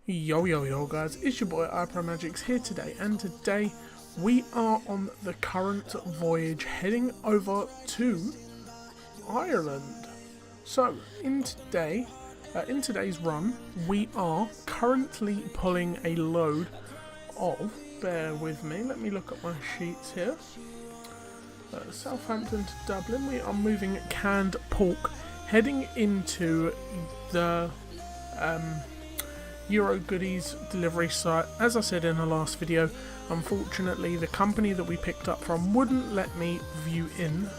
Yo yo yo guys, it's your boy Promods here today, and today we are on the current voyage heading over to Ireland. So in today's run we are currently pulling a load of, bear with me, let me look at my sheets here, Southampton to Dublin. We are moving canned pork heading into the Euro Goodies delivery site. As I said in the last video, unfortunately the company that we picked up from wouldn't let me view in,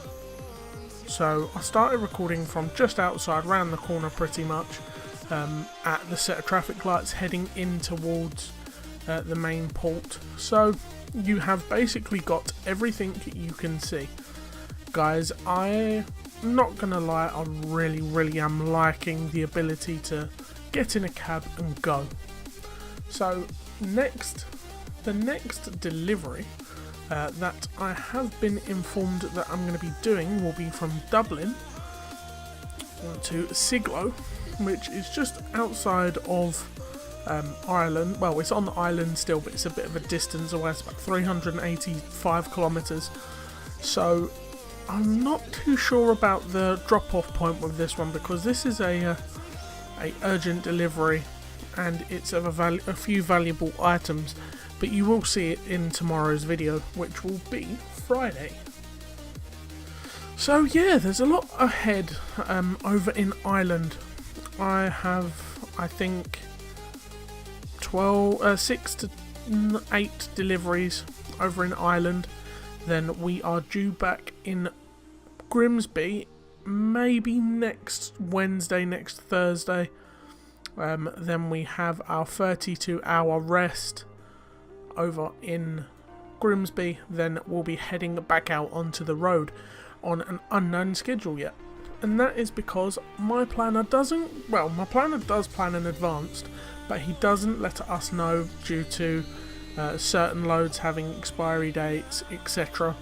so I started recording from just outside, round the corner pretty much, at the set of traffic lights heading in towards the main port. So you have basically got everything you can see. Guys, I'm not gonna lie, I really am liking the ability to get in a cab and go. So the next delivery that I have been informed that I'm going to be doing will be from Dublin to Siglo, which is just outside of Ireland. Well, it's on the island still, but it's a bit of a distance away. It's about 385 kilometers. So I'm not too sure about the drop-off point with this one, because this is a urgent delivery and it's of a few valuable items, but you will see it in tomorrow's video, which will be Friday. So yeah, there's a lot ahead over in Ireland. I have, I think, 6 to 8 deliveries over in Ireland. Then we are due back in Grimsby maybe next Wednesday, next Thursday. Then we have our 32-hour rest over in Grimsby. Then we'll be heading back out onto the road on an unknown schedule yet. And that is because my planner does plan in advance, but he doesn't let us know due to certain loads having expiry dates, etc.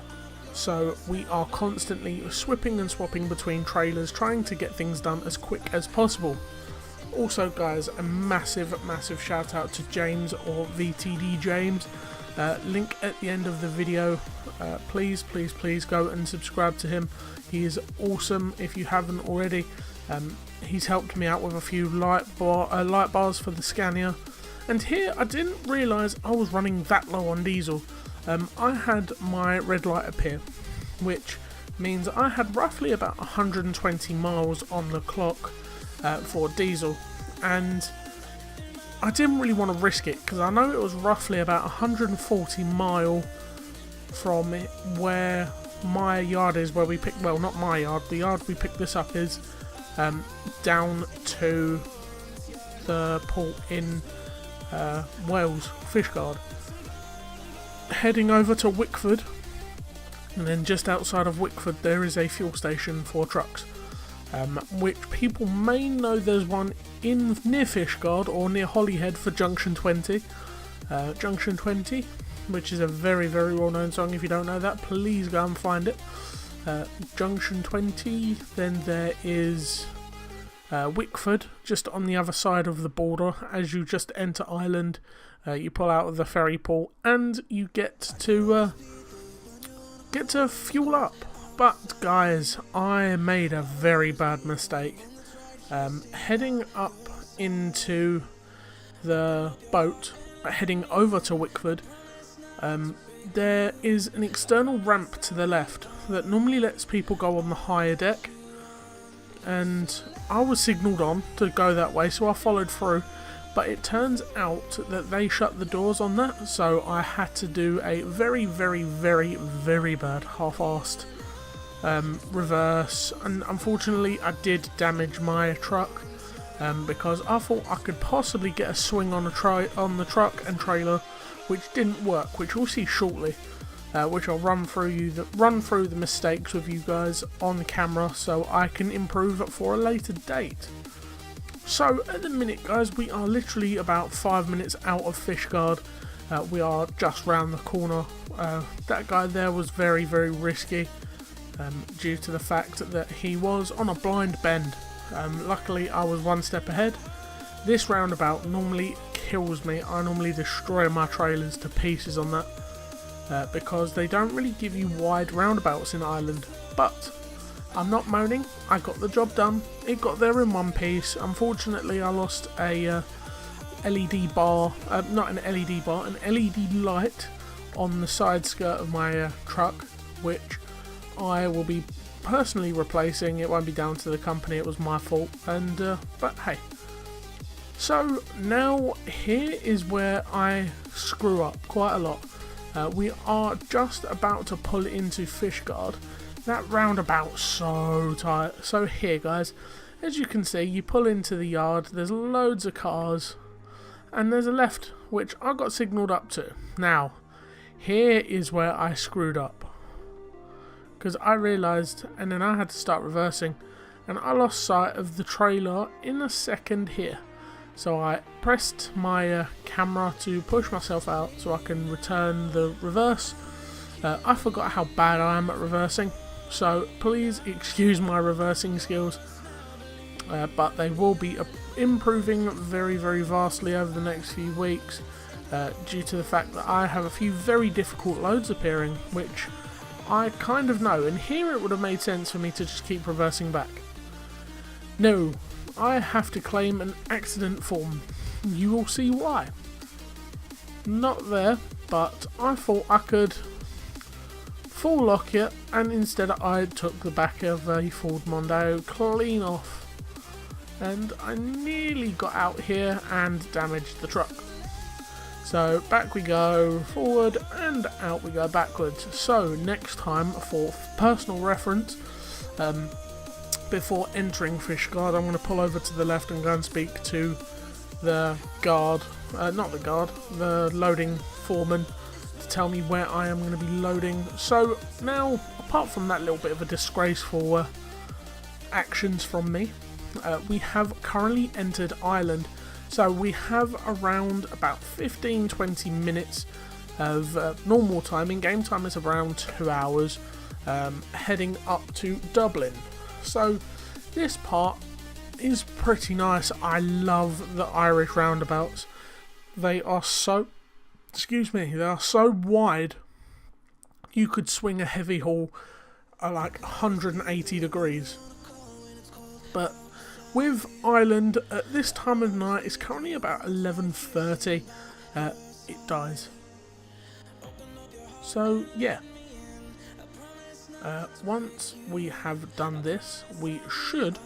So we are constantly swapping and swapping between trailers, trying to get things done as quick as possible. Also guys, a massive shout out to James, or VTD James, link at the end of the video. Please go and subscribe to him. He is awesome if you haven't already. He's helped me out with a few light bars for the Scania. And here I didn't realise I was running that low on diesel. I had my red light appear, which means I had roughly about 120 miles on the clock for diesel, and I didn't really want to risk it because I know it was roughly about 140 mile from where my yard is, where we pick, well, not my yard, the yard we picked this up is down to the port in Wales, Fishguard. Heading over to Wickford, and then just outside of Wickford there is a fuel station for trucks, which people may know there's one near Fishguard or near Holyhead for Junction 20. Junction 20, which is a very well known song. If you don't know that, please go and find it. Junction 20, then there is Wickford, just on the other side of the border. As you just enter Ireland, you pull out of the ferry port and you get to fuel up. But guys, I made a very bad mistake. Heading up into the boat, heading over to Wickford, there is an external ramp to the left that normally lets people go on the higher deck, and I was signalled on to go that way, so I followed through. But it turns out that they shut the doors on that, so I had to do a very bad half-assed reverse, and unfortunately I did damage my truck, because I thought I could possibly get a swing on the truck and trailer, which didn't work, which we'll see shortly, which I'll run through the mistakes with you guys on camera so I can improve for a later date. So at the minute guys, we are literally about 5 minutes out of Fishguard. We are just round the corner. That guy there was very risky, due to the fact that he was on a blind bend. Luckily I was one step ahead. This roundabout normally kills me. I normally destroy my trailers to pieces on that because they don't really give you wide roundabouts in Ireland. But I'm not moaning, I got the job done, it got there in one piece. Unfortunately I lost a LED bar, not an LED bar, an LED light on the side skirt of my truck, which I will be personally replacing. It won't be down to the company, it was my fault, and but hey. So now here is where I screw up quite a lot. We are just about to pull into Fishguard. That roundabout's so tight. So here guys, as you can see, you pull into the yard, there's loads of cars, and there's a left, which I got signalled up to. Now, here is where I screwed up. Because I realised, and then I had to start reversing, and I lost sight of the trailer in a second here. So I pressed my camera to push myself out so I can return the reverse. I forgot how bad I am at reversing, so please excuse my reversing skills, but they will be improving very, very vastly over the next few weeks due to the fact that I have a few very difficult loads appearing, which I kind of know, and here it would have made sense for me to just keep reversing back. No, I have to claim an accident form. You will see why. Not there, but I thought I could full lock it, and instead I took the back of a Ford Mondeo clean off, and I nearly got out here and damaged the truck. So back we go, forward, and out we go backwards. So next time, for personal reference, before entering Fishguard, I'm going to pull over to the left and go and speak to the guard, the loading foreman, to tell me where I am going to be loading. So now, apart from that little bit of a disgraceful actions from me, we have currently entered Ireland. So we have around about 15-20 minutes of normal time. In game time is around 2 hours, heading up to Dublin. So this part is pretty nice. I love the Irish roundabouts. They are so, they are so wide. You could swing a heavy haul at like 180 degrees. But with Ireland at this time of night, it's currently about 11:30. It dies. So yeah. Once we have done this, we should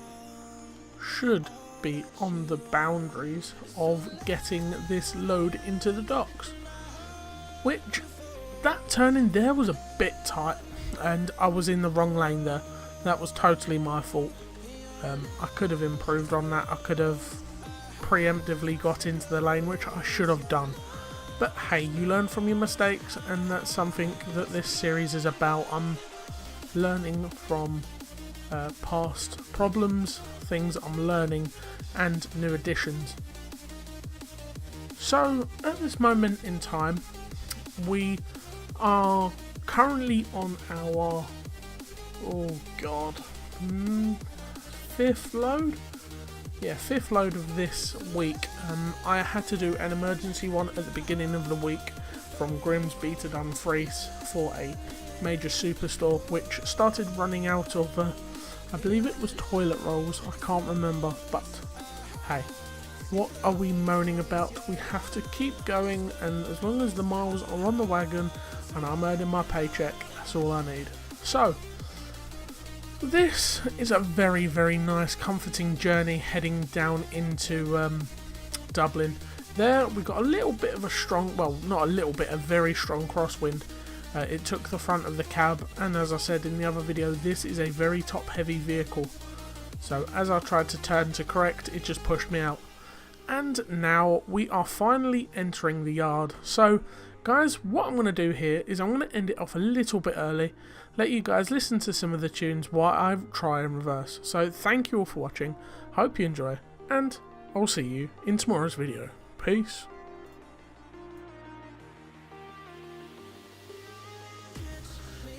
be on the boundaries of getting this load into the docks. Which, that turn in there was a bit tight, and I was in the wrong lane there. That was totally my fault. I could have improved on that. I could have preemptively got into the lane, which I should have done. But hey, you learn from your mistakes, and that's something that this series is about. I'm learning from past problems, things I'm learning, and new additions. So at this moment in time, we are currently on our fifth load? Yeah, fifth load of this week. I had to do an emergency one at the beginning of the week from Grimsby to Dumfries for a major superstore, which started running out of, I believe it was toilet rolls, I can't remember, but hey, what are we moaning about? We have to keep going, and as long as the miles are on the wagon and I'm earning my paycheck, that's all I need. So, this is a very, very nice, comforting journey heading down into Dublin. There we got a little bit of a strong, well, not a little bit, a very strong crosswind. It took the front of the cab, and as I said in the other video, this is a very top-heavy vehicle. So as I tried to turn to correct, it just pushed me out. And now we are finally entering the yard. So guys, what I'm going to do here is I'm going to end it off a little bit early, let you guys listen to some of the tunes while I try and reverse. So thank you all for watching, hope you enjoy, and I'll see you in tomorrow's video. Peace.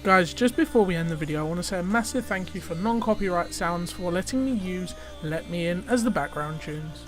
Guys, just before we end the video, I want to say a massive thank you for non-copyright sounds for letting me use Let Me In as the background tunes.